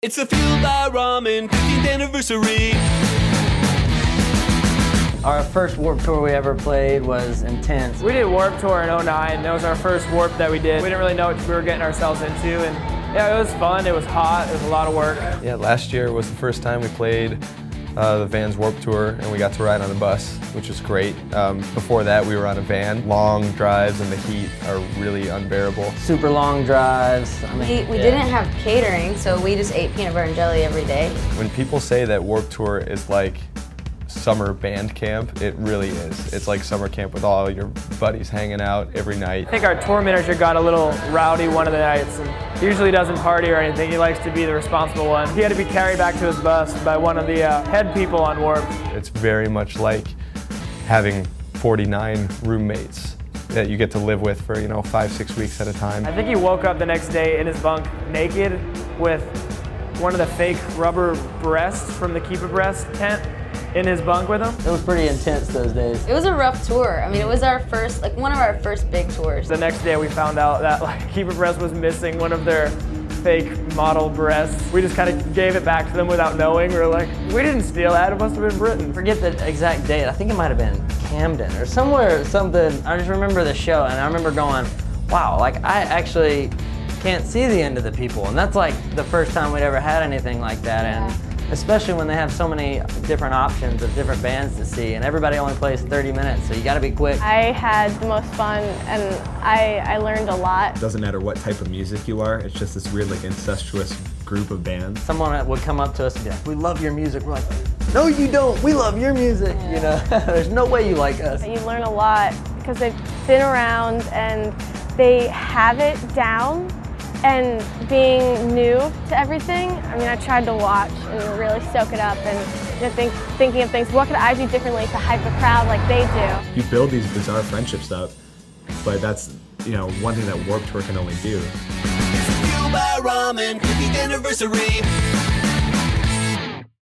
It's the FBR Ramen 15th anniversary. Our first Warped Tour we ever played was intense. We did Warped Tour in '09. That was our first Warp that we did. We didn't really know what we were getting ourselves into, and yeah, it was fun, it was hot, it was a lot of work. Yeah, last year was the first time we played the Van's Warped Tour, and we got to ride on a bus, which was great. Before that, we were on a van. Long drives in the heat are really unbearable. Super long drives. We didn't have catering, so we just ate peanut butter and jelly every day. When people say that Warped Tour is like summer band camp, it really is. It's like summer camp with all your buddies hanging out every night. I think our tour manager got a little rowdy one of the nights, and he usually doesn't party or anything. He likes to be the responsible one. He had to be carried back to his bus by one of the head people on Warped. It's very much like having 49 roommates that you get to live with for, 5-6 weeks at a time. I think he woke up the next day in his bunk naked with one of the fake rubber breasts from the Keep a Breast tent in his bunk with him. It was pretty intense those days. It was a rough tour. I mean, it was our first, one of our first big tours. The next day we found out that Keep a Breast was missing one of their fake model breasts. We just kind of gave it back to them without knowing. We were like, we didn't steal that, it must have been Britain. Forget the exact date. I think it might have been Camden or somewhere, something. I just remember the show, and I remember going, wow, I actually can't see the end of the people. And that's like the first time we'd ever had anything like that. And especially when they have so many different options of different bands to see, and everybody only plays 30 minutes, so you gotta be quick. I had the most fun, and I learned a lot. It doesn't matter what type of music you are, it's just this weird incestuous group of bands. Someone would come up to us and be like, we love your music. We're like, no you don't, we love your music. There's no way you like us. You learn a lot because they've been around and they have it down. And being new to everything, I mean, I tried to watch and really soak it up and thinking of things. What could I do differently to hype a crowd like they do? You build these bizarre friendships up, but that's one thing that Warped Tour can only do. It's the FBR Ramen 15th anniversary.